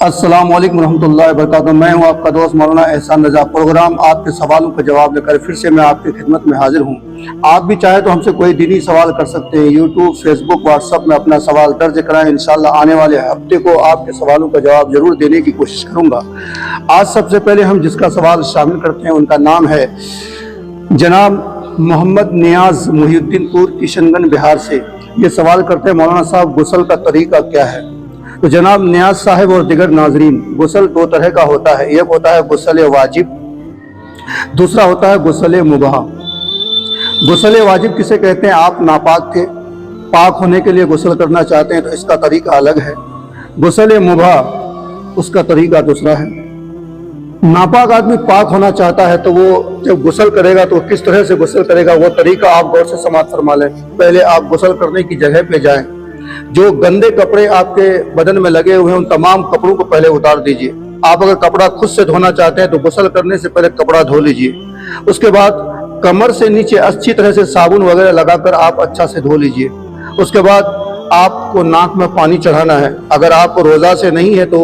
अस्सलाम वालेकुम रहमतुल्लाहि वबरकातुहू। मैं हूं आपका दोस्त मौलाना एहसान रजा। प्रोग्राम आपके सवालों का जवाब लेकर फिर से मैं आपकी खिदमत में हाजिर हूं। आप भी चाहे तो हमसे कोई दीनी सवाल कर सकते हैं। यूट्यूब, फेसबुक, व्हाट्सएप में अपना सवाल दर्ज कराएं। इंशाल्लाह आने वाले हफ्ते को आपके सवालों का जवाब जरूर देने की कोशिश करूंगा। आज सबसे पहले हम जिसका सवाल शामिल करते हैं उनका नाम है जनाब मोहम्मद नियाज मुहिउद्दीनपुर किशनगंज बिहार से। ये सवाल करते हैं मौलाना साहब गुस्ल का तरीका क्या है। तो जनाब नियाज साहब और दिगर नाजरीन, गुस्ल दो तरह का होता है। एक होता है गुस्ल वाजिब, दूसरा होता है गुस्ल मुबाह। गुस्ल वाजिब किसे कहते हैं? आप नापाक थे, पाक होने के लिए गुस्ल करना चाहते हैं तो इसका तरीका अलग है। गुस्ल मुबाह उसका तरीका दूसरा है। नापाक आदमी पाक होना चाहता है तो वो जब गुस्ल करेगा तो किस तरह से गुस्ल करेगा, वो तरीका आप गौर से समाअत फरमा लें। पहले आप गुस्ल करने की जगह पे जाएं, जो गंदे कपड़े आपके बदन में लगे हुए हैं उन तमाम कपड़ों को पहले उतार दीजिए। आप अगर कपड़ा खुद से धोना चाहते हैं तो गुस्ल करने से पहले कपड़ा धो लीजिए। उसके बाद कमर से नीचे अच्छी तरह से साबुन वगैरह लगाकर आप अच्छा से धो लीजिए। उसके बाद आपको नाक में पानी चढ़ाना है। अगर आपको रोजा से नहीं है तो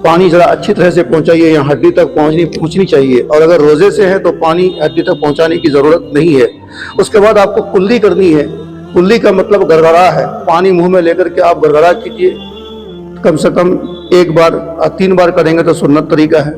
पानी जरा अच्छी तरह से पहुंचाइए, यहाँ हड्डी तक पहुंचनी चाहिए। और अगर रोजे से है तो पानी हड्डी तक पहुंचाने की जरूरत नहीं है। उसके बाद आपको कुल्ली करनी है। कुल्ली का मतलब गड़गड़ा है। पानी मुंह में लेकर के आप गड़गड़ा कीजिए, कम से कम एक बार, 3 बार करेंगे तो सुन्नत तरीका है।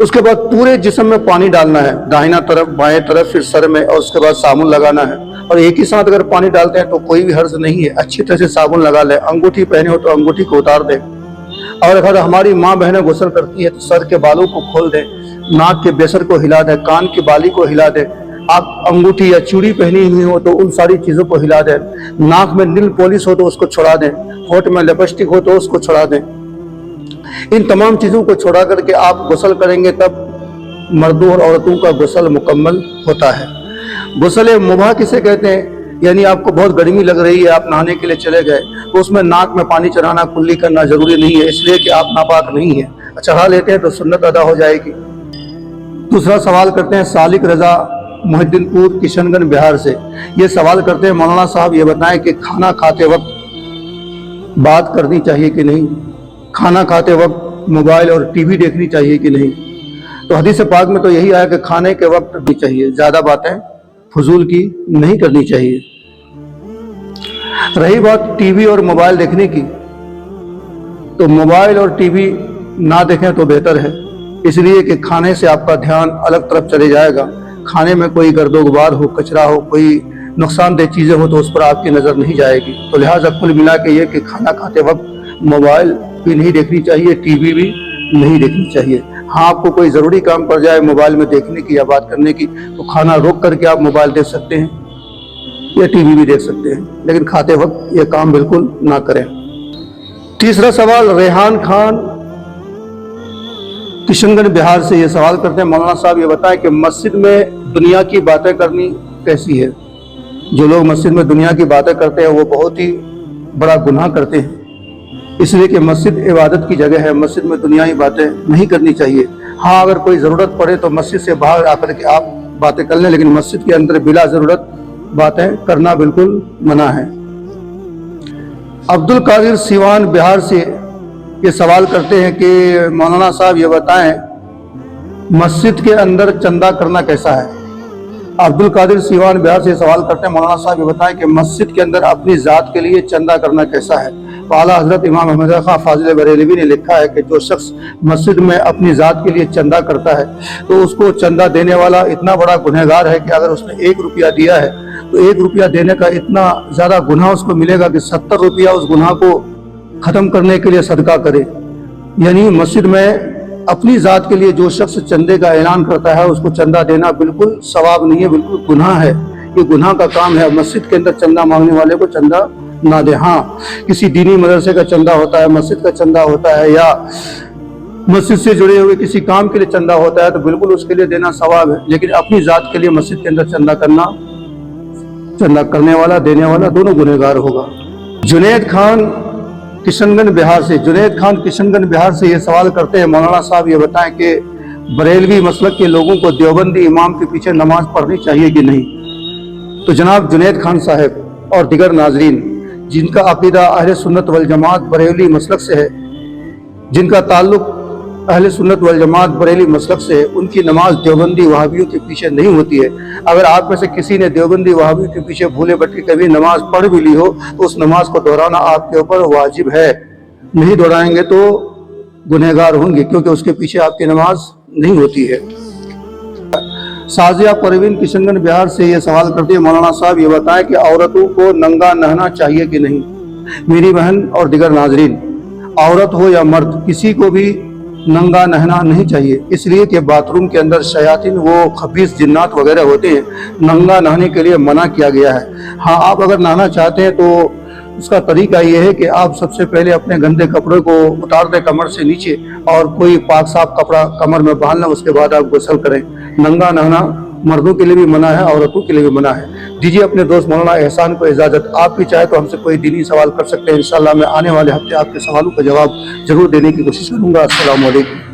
उसके बाद पूरे जिस्म में पानी डालना है, दाहिना तरफ, बाएं तरफ, फिर सर में, और उसके बाद साबुन लगाना है। और एक ही साथ अगर पानी डालते हैं तो कोई भी हर्ज नहीं है। अच्छी तरह से साबुन लगा ले। अंगूठी पहने हो तो अंगूठी को उतार दें। और अगर हमारी माँ बहनें गुस्ल करती है तो सर के बालों को खोल दें, नाक के बेसर को हिला दें, कान की बाली को हिला दें। आप अंगूठी या चूड़ी पहनी हुई हो तो उन सारी चीजों को हिला दें। नाक में नील पॉलिश हो तो उसको छुड़ा दें। होठ में लिपस्टिक हो तो उसको छुड़ा दें। इन तमाम चीजों को छुड़ा करके आप गुस्ल करेंगे, तब मर्दों और औरतों का गुस्ल मुकम्मल होता है। गुस्ल मुबाह किसे कहते हैं? यानी आपको बहुत गर्मी लग रही है, आप नहाने के लिए चले गए तो उसमें नाक में पानी चढ़ाना, कुल्ली करना जरूरी नहीं है, इसलिए कि आप नापाक नहीं है। चढ़ा लेते हैं तो सुन्नत अदा हो जाएगी। दूसरा सवाल करते हैं सालिक रजा मुहिउद्दीनपुर किशनगंज बिहार से। ये सवाल करते हैं मौलाना साहब ये बताएं कि खाना खाते वक्त बात करनी चाहिए कि नहीं, खाना खाते वक्त मोबाइल और टीवी देखनी चाहिए कि नहीं। तो हदीस पाक में तो यही आया कि खाने के वक्त भी चाहिए, ज्यादा बातें फजूल की नहीं करनी चाहिए। रही बात टीवी और मोबाइल देखने की, तो मोबाइल और टीवी ना देखें तो बेहतर है, इसलिए कि खाने से आपका ध्यान अलग तरफ चले जाएगा। खाने में कोई गर्दो गुबार हो, कचरा हो, कोई नुकसानदेह चीजें हो तो उस पर आपकी नजर नहीं जाएगी। तो लिहाजा कुल मिला के ये कि खाना खाते वक्त मोबाइल भी नहीं देखनी चाहिए, टीवी भी नहीं देखनी चाहिए। हाँ, आपको कोई जरूरी काम पड़ जाए मोबाइल में देखने की या बात करने की तो खाना रोक करके आप मोबाइल देख सकते हैं या टीवी भी देख सकते हैं, लेकिन खाते वक्त ये काम बिल्कुल ना करें। तीसरा सवाल रेहान खान किशनगंज बिहार से ये सवाल करते हैं मौलाना साहब ये बताएं कि मस्जिद में दुनिया की बातें करनी कैसी है। जो लोग मस्जिद में दुनिया की बातें करते हैं वो बहुत ही बड़ा गुनाह करते हैं, इसलिए कि मस्जिद इबादत की जगह है। मस्जिद में दुनियावी बातें नहीं करनी चाहिए। हाँ, अगर कोई ज़रूरत पड़े तो मस्जिद से बाहर आकर के आप बातें कर लें, लेकिन मस्जिद के अंदर बिला ज़रूरत बातें करना बिल्कुल मना है। अब्दुल कादिर सीवान बिहार से ये सवाल करते हैं कि मौलाना साहब ये बताएं मस्जिद के अंदर चंदा करना कैसा है। अब्दुल कादिर सीवान बिहार से सवाल करते हैं मौलाना साहब ये बताएं कि मस्जिद के अंदर अपनी ज़ात के लिए चंदा करना कैसा है। तो आला हज़रत इमाम अहमद खां फाजिल बरेलवी ने लिखा है कि जो शख्स मस्जिद में अपनी ज़ात के लिए चंदा करता है तो उसको चंदा देने वाला इतना बड़ा गुनहगार है कि अगर उसने 1 रुपया दिया है तो 1 रुपया देने का इतना ज़्यादा गुनाह उसको मिलेगा कि 70 रुपया उस गुनाह को ख़त्म करने के लिए सदका करे। यानी मस्जिद में अपनी ज़ात के लिए जो शख्स चंदे का ऐलान करता है उसको चंदा देना बिल्कुल सवाब नहीं है, बिल्कुल गुनाह है। ये गुनाह का काम है। मस्जिद के अंदर चंदा मांगने वाले को चंदा ना दे। हाँ, किसी दीनी मदरसे का चंदा होता है, मस्जिद का चंदा होता है, या मस्जिद से जुड़े हुए किसी काम के लिए चंदा होता है तो बिल्कुल उसके लिए देना सवाब है। लेकिन अपनी ज़ात के लिए मस्जिद के अंदर चंदा करना, चंदा करने वाला देने वाला दोनों गुनहगार होगा। जुनैद खान किशनगंज बिहार से, जुनैद खान किशनगंज बिहार से ये सवाल करते हैं मौलाना साहब ये बताएं कि बरेलवी मसलक के लोगों को देवबंदी इमाम के पीछे नमाज पढ़नी चाहिए कि नहीं। तो जनाब जुनैद खान साहब और दिगर नाजरीन जिनका अकीदा अहले सुन्नत वल जमात बरेलवी मसलक से है, جن کا تعلق اہل سنت والجماعت بریلی مسلک سے، ان کی نماز دیوبندی وہابیوں کے پیچھے نہیں ہوتی ہے۔ اگر آپ میں سے کسی نے دیوبندی وہابیوں کے پیچھے بھولے بھٹکے کبھی نماز پڑھ بھی لی ہو تو اس نماز کو دہرانا آپ کے اوپر واجب ہے۔ نہیں دہرائیں گے تو گنہگار ہوں گے، کیونکہ اس کے پیچھے آپ کی نماز نہیں ہوتی ہے۔ سازیہ پروین کشن گنج بہار سے یہ سوال کرتے ہیں، مولانا صاحب یہ بتائیں کہ عورتوں کو ننگا نہنا چاہیے کہ نہیں؟ میری بہن اور دیگر ناظرین، عورت ہو یا مرد، کسی کو بھی ننگا نہنا نہیں چاہیے، اس لیے کہ باتھ روم کے اندر شیاطین وہ خبیث جنات وغیرہ ہوتے ہیں، ننگا نہانے کے لیے منع کیا گیا ہے۔ ہاں، آپ اگر نہانا چاہتے ہیں تو اس کا طریقہ یہ ہے کہ آپ سب سے پہلے اپنے گندے کپڑے کو اتار دیں کمر سے نیچے، اور کوئی پاک صاف کپڑا کمر میں باندھ لیں، اس کے بعد آپ غسل کریں۔ ننگا نہنا مردوں کے لیے بھی منع ہے، عورتوں کے لیے بھی منع ہے۔ دیجیے اپنے دوست مولانا احسان کو اجازت۔ آپ بھی چاہے تو ہم سے کوئی دینی سوال کر سکتے ہیں، انشاءاللہ میں آنے والے ہفتے آپ کے سوالوں کا جواب ضرور دینے کی کوشش کروں گا۔ السلام علیکم۔